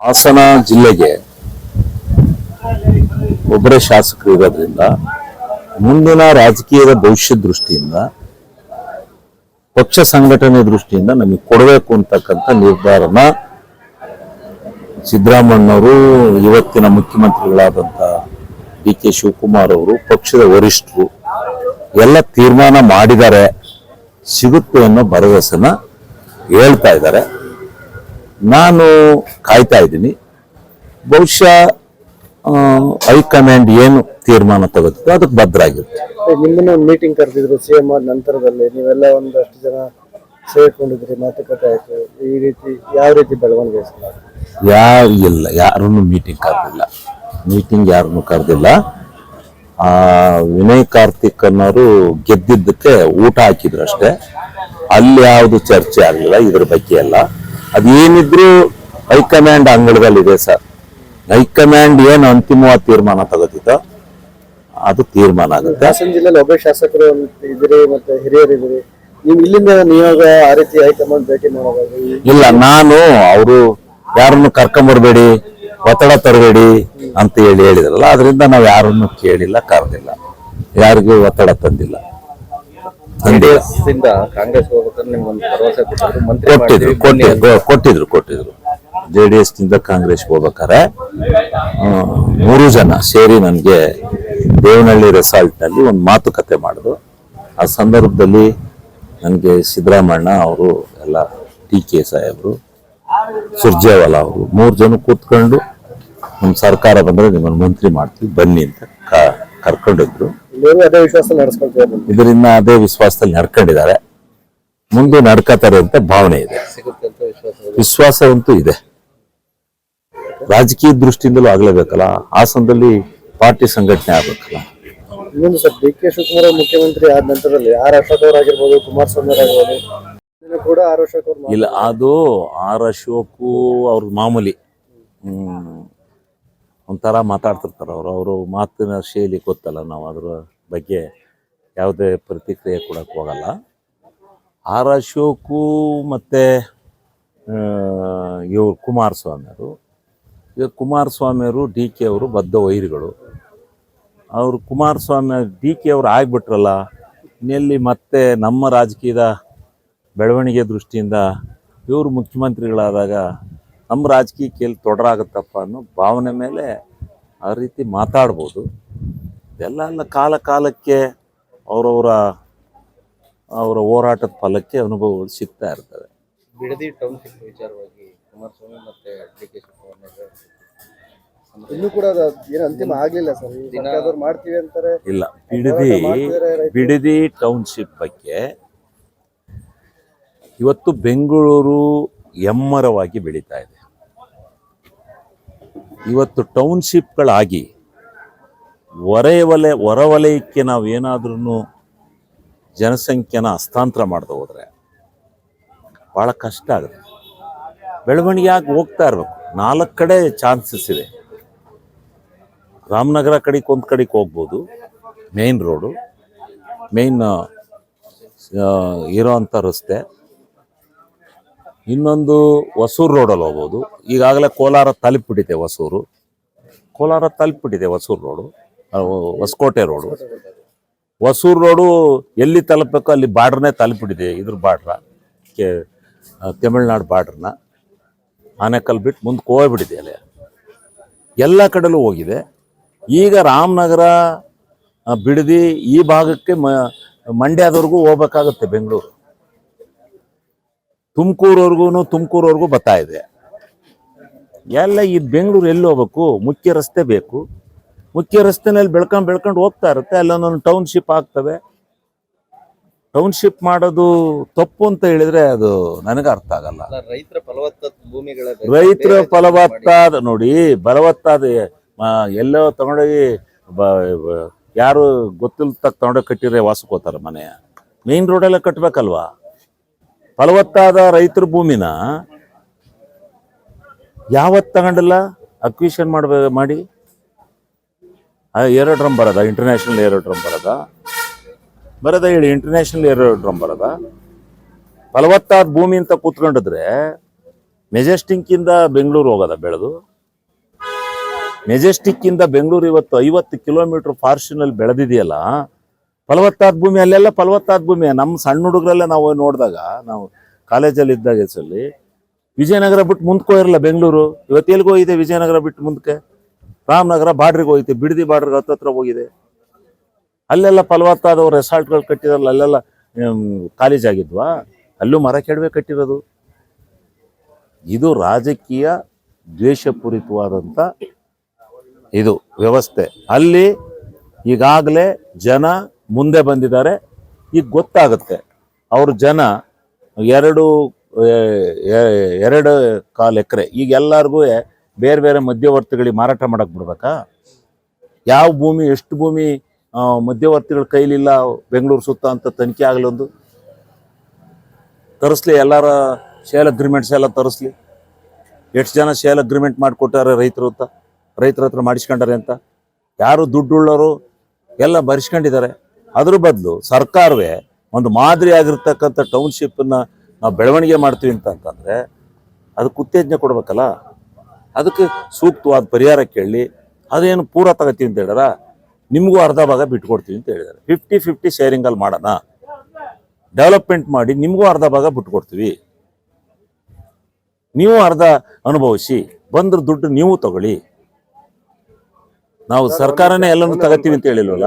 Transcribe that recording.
ಹಾಸನ ಜಿಲ್ಲೆಗೆ ಒಬ್ಬರೇ ಶಾಸಕರು ಇರೋದ್ರಿಂದ ಮುಂದಿನ ರಾಜಕೀಯದ ಭವಿಷ್ಯ ದೃಷ್ಟಿಯಿಂದ ಪಕ್ಷ ಸಂಘಟನೆ ದೃಷ್ಟಿಯಿಂದ ನಮಗೆ ಕೊಡಬೇಕು ಅಂತಕ್ಕಂಥ ನಿರ್ಧಾರನ ಸಿದ್ದರಾಮಯ್ಯನವರು, ಇವತ್ತಿನ ಮುಖ್ಯಮಂತ್ರಿಗಳಾದಂಥ ಡಿ.ಕೆ. ಶಿವಕುಮಾರ್ ಅವರು, ಪಕ್ಷದ ವರಿಷ್ಠರು ಎಲ್ಲ ತೀರ್ಮಾನ ಮಾಡಿದ್ದಾರೆ. ಸಿಗುತ್ತೆ ಅನ್ನೋ ಭರವಸೆನ ಹೇಳ್ತಾ ಇದ್ದಾರೆ. ನಾನು ಕಾಯ್ತಾ ಇದ್ದೀನಿ. ಬಹುಶಃ ಹೈಕಮಾಂಡ್ ಏನು ತೀರ್ಮಾನ ತಗೋತಿತ್ತು ಅದಕ್ಕೆ ಬದ್ಧರಾಗಿರುತ್ತೆ. ನಿಮ್ಮನ್ನ ಒಂದು ಮೀಟಿಂಗ್ ಕರೆದಿದ್ರು ಸಿಎಂ ಆದ ನಂತರದಲ್ಲಿ, ನೀವೆಲ್ಲ ಒಂದಷ್ಟು ಜನ ಸೇರ್ಕೊಂಡಿದ್ರಿ, ಮಾತುಕತೆ ಆಯ್ತು. ಈ ರೀತಿ ಯಾವ ರೀತಿ ಬೆಳವಣಿಗೆ? ಯಾರನ್ನು ಮೀಟಿಂಗ್ ಕರೆದಿಲ್ಲ. ವಿನಯ್ ಕಾರ್ತಿಕ್ ಅನ್ನೋರು ಗೆದ್ದಿದ್ದಕ್ಕೆ ಊಟ ಹಾಕಿದ್ರು ಅಷ್ಟೇ. ಅಲ್ಲಿ ಯಾವುದು ಚರ್ಚೆ ಆಗಲಿಲ್ಲ ಇದ್ರ ಬಗ್ಗೆ ಎಲ್ಲ. ಅದೇನಿದ್ರು ಹೈಕಮಾಂಡ್ ಅಂಗಳದಲ್ಲಿದೆ ಸರ್. ಹೈಕಮಾಂಡ್ ಏನು ಅಂತಿಮವಾದ ತೀರ್ಮಾನ ತಗೋತಿದ್ದೋ ಅದು ತೀರ್ಮಾನ ಆಗುತ್ತೆ. ಹಾಸನ ಜಿಲ್ಲೆಯಲ್ಲಿ ಒಬ್ಬ ಶಾಸಕರು ಇದ್ರಿ, ಮತ್ತೆ ಹಿರಿಯರು ಇದ್ರಿ. ನೀವು ಇಲ್ಲಿಂದ ನಿಯೋಗ ಆ ರೀತಿ ಹೈಕಮಾಂಡ್ ಭೇಟಿ ಮಾಡೋದು ಇಲ್ಲ. ನಾನು ಅವರು ಯಾರನ್ನು ಕರ್ಕೊಂಬರ್ಬೇಡಿ, ಒತ್ತಡ ತರಬೇಡಿ ಅಂತ ಹೇಳಿದ್ರಲ್ಲ, ಅದರಿಂದ ನಾವು ಯಾರನ್ನು ಕೇಳಿಲ್ಲ, ಕರೆದಿಲ್ಲ, ಯಾರಿಗೂ ಒತ್ತಡ ತಂದಿಲ್ಲ. ಕಾಂಗ್ರೆಸ್ ಕೊಟ್ಟಿದ್ರು. JDS ನಿಂದ ಕಾಂಗ್ರೆಸ್ ಹೋಗ್ಬೇಕಾರೆ 3 ಜನ ಸೇರಿ ನನಗೆ ದೇವನಹಳ್ಳಿ ರೆಸಾರ್ಟ್ ನಲ್ಲಿ ಒಂದು ಮಾತುಕತೆ ಮಾಡಿದ್ರು. ಆ ಸಂದರ್ಭದಲ್ಲಿ ನನಗೆ ಸಿದ್ದರಾಮಣ್ಣ ಅವರು, ಎಲ್ಲ ಟಿ.ಕೆ. ಸಾಹೇಬರು, ಸುರ್ಜೇವಾಲಾ ಅವರು 3 ಜನ ಕೂತ್ಕೊಂಡು ನಮ್ಮ ಸರ್ಕಾರ ಬಂದ್ರೆ ನಿಮ್ಮನ್ನು ಮಂತ್ರಿ ಮಾಡ್ತೀವಿ ಬನ್ನಿ ಅಂತ ಕರ್ಕೊಂಡಿದ್ರು. ಇದರಿಂದ ಅದೇ ವಿಶ್ವಾಸದಲ್ಲಿ ನಡ್ಕೊಂಡಿದ್ದಾರೆ. ಮುಂದೆ ನಡ್ಕತಾರೆ ಅಂತ ಭಾವನೆ ಇದೆ, ವಿಶ್ವಾಸವಂತೂ ಇದೆ. ರಾಜಕೀಯ ದೃಷ್ಟಿಯಿಂದಲೂ ಆಗ್ಲೇಬೇಕಲ್ಲ, ಹಾಸನದಲ್ಲಿ ಪಾರ್ಟಿ ಸಂಘಟನೆ ಆಗ್ಬೇಕಲ್ಲ. ಇನ್ನೊಂದು ಸರ್, ಡಿ.ಕೆ. ಶಿವಕುಮಾರ್ ಮುಖ್ಯಮಂತ್ರಿ ಆದ ನಂತರದಲ್ಲಿ ಆರ್ ಅಶೋಕ್ ಅವರಾಗಿರ್ಬೋದು, ಕುಮಾರಸ್ವಾಮಿ ಅವರಾಗಿರ್ಬೋದು, ಕೂಡ ಆರ್ ಅಶೋಕ್ ಅವರು ಇಲ್ಲ. ಅದು ಆರ್ ಅಶೋಕು ಅವ್ರ ಮಾಮೂಲಿ ಒಂಥರ ಮಾತಾಡ್ತಿರ್ತಾರೆ. ಅವರು ಮಾತಿನ ಶೈಲಿ ಗೊತ್ತಲ್ಲ, ನಾವು ಅದ್ರ ಬಗ್ಗೆ ಯಾವುದೇ ಪ್ರತಿಕ್ರಿಯೆ ಕೊಡಕ್ಕೆ ಹೋಗಲ್ಲ. ಆರ್ ಅಶೋಕು ಮತ್ತು ಇವರು ಕುಮಾರಸ್ವಾಮಿಯವರು ಡಿ.ಕೆ. ಅವರು ಬದ್ಧ ವೈರಿಗಳು. ಅವರು ಡಿ.ಕೆ. ಅವರು ಆಗ್ಬಿಟ್ರಲ್ಲ, ಇನ್ನೆಲ್ಲಿ ಮತ್ತೆ ನಮ್ಮ ರಾಜಕೀಯದ ಬೆಳವಣಿಗೆ ದೃಷ್ಟಿಯಿಂದ ಇವರು ಮುಖ್ಯಮಂತ್ರಿಗಳಾದಾಗ ನಮ್ಮ ರಾಜಕೀಯಕ್ಕೆ ಎಲ್ಲಿ ತೊಡರಾಗುತ್ತಪ್ಪ ಅನ್ನೋ ಭಾವನೆ ಮೇಲೆ ಆ ರೀತಿ ಮಾತಾಡ್ಬೋದು. ಎಲ್ಲ ಕಾಲಕ್ಕೆ ಅವರ ಹೋರಾಟದ ಫಲಕ್ಕೆ ಅನುಭವಗಳು ಸಿಗ್ತಾ ಇರ್ತವೆ. ಬಿಡದಿ ಟೌನ್ಶಿಪ್ ವಿಚಾರವಾಗಿ ಕುಮಾರಸ್ವಾಮಿ ಮತ್ತೆ ಡಿ.ಕೆ. ಶಿವಕುಮಾರ್ ಇನ್ನೂ ಕೂಡ ಏನು ಅಂತಿಮ ಆಗಲಿಲ್ಲ ಸರ್. ಮಾಡ್ತೀವಿ ಅಂತಾರೆ. ಇಲ್ಲ, ಬಿಡದಿ ಟೌನ್ಶಿಪ್ ಬಗ್ಗೆ ಇವತ್ತು ಬೆಂಗಳೂರು ಎಮ್ಮರವಾಗಿ ಬೆಳೀತಾ ಇದೆ. ಇವತ್ತು ಟೌನ್ಶಿಪ್ಗಳಾಗಿ ಹೊರವಲಯಕ್ಕೆ ನಾವು ಏನಾದ್ರೂ ಜನಸಂಖ್ಯೆನ ಹಸ್ತಾಂತರ ಮಾಡದೆ ಹೋದ್ರೆ ಭಾಳ ಕಷ್ಟ ಆಗುತ್ತೆ. ಬೆಳವಣಿಗೆ ಆಗಿ ಹೋಗ್ತಾ ಇರಬೇಕು. 4 ಕಡೆ ಚಾನ್ಸಸ್ ಇದೆ. ರಾಮನಗರ ಕಡೆಗೆ ಒಂದು ಕಡೆಗೆ ಹೋಗ್ಬೋದು, ಮೇನ್ ರೋಡು, ಮೇನ್ ಇರೋವಂಥ ರಸ್ತೆ. ಇನ್ನೊಂದು ಹೊಸೂರು ರೋಡಲ್ಲಿ ಹೋಗ್ಬೋದು. ಈಗಾಗಲೇ ಕೋಲಾರ ತಲುಪಿಬಿಟ್ಟಿದೆ Hosur road, Hoskote road. Hosur road ಎಲ್ಲಿ ತಲುಪಬೇಕು ಅಲ್ಲಿ ಬಾರ್ಡ್ರನ್ನೇ ತಲುಪಿಬಿಟ್ಟಿದೆ. ಇದ್ರ ಬಾರ್ಡ್ರ ತಮಿಳ್ನಾಡು ಬಾರ್ಡ್ರನ್ನ ಆನೆಕಲ್ ಬಿಟ್ಟು ಮುಂದಕ್ಕೆ ಹೋಗ್ಬಿಟ್ಟಿದೆ. ಅಲ್ಲಿ ಎಲ್ಲ ಕಡೆಲೂ ಹೋಗಿದೆ. ಈಗ ರಾಮನಗರ, ಬಿಡದಿ ಈ ಭಾಗಕ್ಕೆ ಮಂಡ್ಯದವರೆಗೂ ಹೋಗ್ಬೇಕಾಗುತ್ತೆ. ಬೆಂಗಳೂರು ತುಮಕೂರವರೆಗೂ ಬರ್ತಾ ಇದೆ. ಎಲ್ಲ ಈ ಬೆಂಗಳೂರು ಎಲ್ಲಿ ಹೋಗ್ಬೇಕು? ಮುಖ್ಯ ರಸ್ತೆ ಬೇಕು. ಮುಖ್ಯ ರಸ್ತೆನಲ್ಲಿ ಬೆಳ್ಕೊಂಡು ಹೋಗ್ತಾ ಇರುತ್ತೆ. ಅಲ್ಲೊಂದೊಂದು ಟೌನ್ಶಿಪ್ ಆಗ್ತವೆ. ಟೌನ್ಶಿಪ್ ಮಾಡೋದು ತಪ್ಪು ಅಂತ ಹೇಳಿದ್ರೆ ಅದು ನನಗೆ ಅರ್ಥ ಆಗಲ್ಲ. ರೈತರ ಫಲವತ್ತಾದ ನೋಡಿ, ಫಲವತ್ತಾದ ಎಲ್ಲೋ ತಗೊಂಡೋಗಿ ಯಾರು ಗೊತ್ತಿಲ್ಲ ತಗೊಂಡೋಗಿ ಕಟ್ಟಿದ್ರೆ ವಾಸಕ್ಕೋತಾರೆ ಮನೆ. ಮೇನ್ ರೋಡೆಲ್ಲ ಕಟ್ಟಬೇಕಲ್ವಾ? ಫಲವತ್ತಾದ ರೈತರ ಭೂಮಿನ ಯಾವತ್ತು ತಗೊಂಡಿಲ್ಲ ಅಕ್ವಿಷನ್ ಮಾಡಿ ಏರೋಡ್ರಮ್ ಬರೋದ, ಇಂಟರ್ನ್ಯಾಷನಲ್ ಏರೋಡ್ರಮ್ ಬರೋದ ಹೇಳಿ, ಇಂಟರ್ನ್ಯಾಷನಲ್ ಏರೋಡ್ರಮ್ ಬರೋದ? ಫಲವತ್ತಾದ ಭೂಮಿ ಅಂತ ಕೂತ್ಕೊಂಡಿದ್ರೆ ಮೆಜೆಸ್ಟಿಕ್ಕಿಂದ ಬೆಂಗಳೂರು ಹೋಗೋದ ಬೆಳೆದು? ಮೆಜೆಸ್ಟಿಕ್ಕಿಂದ ಬೆಂಗಳೂರು ಇವತ್ತು 50 ಕಿಲೋಮೀಟರ್ ಫಾರ್ಚುನಲ್ಲಿ ಬೆಳೆದಿದೆಯಲ್ಲ, ಫಲವತ್ತಾದ ಭೂಮಿ. ಅಲ್ಲೆಲ್ಲ ಫಲವತ್ತಾದ ಭೂಮಿ. ನಮ್ಮ ಸಣ್ಣ ಹುಡುಗರೆಲ್ಲ ನಾವು ನೋಡಿದಾಗ, ನಾವು ಕಾಲೇಜಲ್ಲಿ ಇದ್ದಾಗ ಸಲ್ಲಿ ವಿಜಯನಗರ ಬಿಟ್ಟು ಮುಂದಕ್ಕೆ ಹೋಗಿರಲ್ಲ ಬೆಂಗಳೂರು. ಇವತ್ತು ಎಲ್ಲಿಗೆ ಹೋಗಿದೆ ವಿಜಯನಗರ ಬಿಟ್ಟು ಮುಂದಕ್ಕೆ? ರಾಮನಗರ ಬಾರ್ಡ್ರಿಗೆ ಹೋಗಿದೆ, ಬಿಡದಿ ಬಾರ್ಡ್ರಿಗೆ ಹತ್ತತ್ರ ಹೋಗಿದೆ. ಅಲ್ಲೆಲ್ಲ ಫಲವತ್ತಾದವ್ರು ರೆಸಾರ್ಟ್ಗಳು ಕಟ್ಟಿರಲ್ಲ, ಅಲ್ಲೆಲ್ಲ ಕಾಲೇಜ್ ಆಗಿದ್ವಾ? ಅಲ್ಲೂ ಮರ ಕೆಡವೆ ಕಟ್ಟಿರೋದು. ಇದು ರಾಜಕೀಯ ದ್ವೇಷಪೂರಿತವಾದಂಥ ಇದು ವ್ಯವಸ್ಥೆ. ಅಲ್ಲಿ ಈಗಾಗಲೇ ಜನ ಮುಂದೆ ಬಂದಿದ್ದಾರೆ. ಈಗ ಗೊತ್ತಾಗುತ್ತೆ ಅವ್ರ ಜನ 2.25 ಎಕರೆ ಈಗ ಎಲ್ಲರಿಗೂ ಬೇರೆ ಬೇರೆ ಮಧ್ಯವರ್ತಿಗಳಿಗೆ ಮಾರಾಟ ಮಾಡಕ್ ಬಿಡ್ಬೇಕಾ? ಯಾವ ಭೂಮಿ, ಎಷ್ಟು ಭೂಮಿ ಮಧ್ಯವರ್ತಿಗಳ ಕೈಲಿಲ್ಲ ಬೆಂಗಳೂರು ಸುತ್ತ ಅಂತ ತನಿಖೆ ಆಗಲೊಂದು ತರಿಸ್ಲಿ. ಎಲ್ಲರ ಶೇಲ್ ಅಗ್ರಿಮೆಂಟ್ಸ್ ಎಲ್ಲ ತರಿಸ್ಲಿ. ಎಷ್ಟು ಜನ ಶೇಲ್ ಅಗ್ರಿಮೆಂಟ್ ಮಾಡಿಕೊಟ್ಟಾರೆ ರೈತರ ಹತ್ರ ಮಾಡಿಸ್ಕೊಂಡಾರೆ ಅಂತ? ಯಾರು ದುಡ್ಡುಳ್ಳವರು ಎಲ್ಲ ಬರೆಸ್ಕೊಂಡಿದ್ದಾರೆ. ಅದ್ರ ಬದಲು ಸರ್ಕಾರವೇ ಒಂದು ಮಾದರಿ ಆಗಿರ್ತಕ್ಕಂಥ ಟೌನ್ಶಿಪ್ಪನ್ನ ನಾವು ಬೆಳವಣಿಗೆ ಮಾಡ್ತೀವಿ ಅಂತಂದ್ರೆ ಅದಕ್ಕೆ ಉತ್ತೇಜನ ಕೊಡ್ಬೇಕಲ್ಲ. ಅದಕ್ಕೆ ಸೂಕ್ತವಾದ ಪರಿಹಾರ ಕೇಳಿ. ಅದೇನು ಪೂರ ತಗೋತೀವಿ ಅಂತ ಹೇಳಿದಾರ? ನಿಮಗೂ ಅರ್ಧ ಭಾಗ ಬಿಟ್ಕೊಡ್ತೀವಿ ಅಂತ ಹೇಳಿದ್ದಾರೆ. 50-50 ಶೇರಿಂಗಲ್ಲಿ ಮಾಡೋಣ, ಡೆವಲಪ್ಮೆಂಟ್ ಮಾಡಿ ನಿಮಗೂ ಅರ್ಧ ಭಾಗ ಬಿಟ್ಕೊಡ್ತೀವಿ, ನೀವು ಅರ್ಧ ಅನುಭವಿಸಿ, ಬಂದ್ರ ದುಡ್ಡು ನೀವು ತಗೊಳ್ಳಿ. ನಾವು ಸರ್ಕಾರನೇ ಎಲ್ಲನೂ ತಗೋತೀವಿ ಅಂತ ಹೇಳಿಲ್ವಲ್ಲ.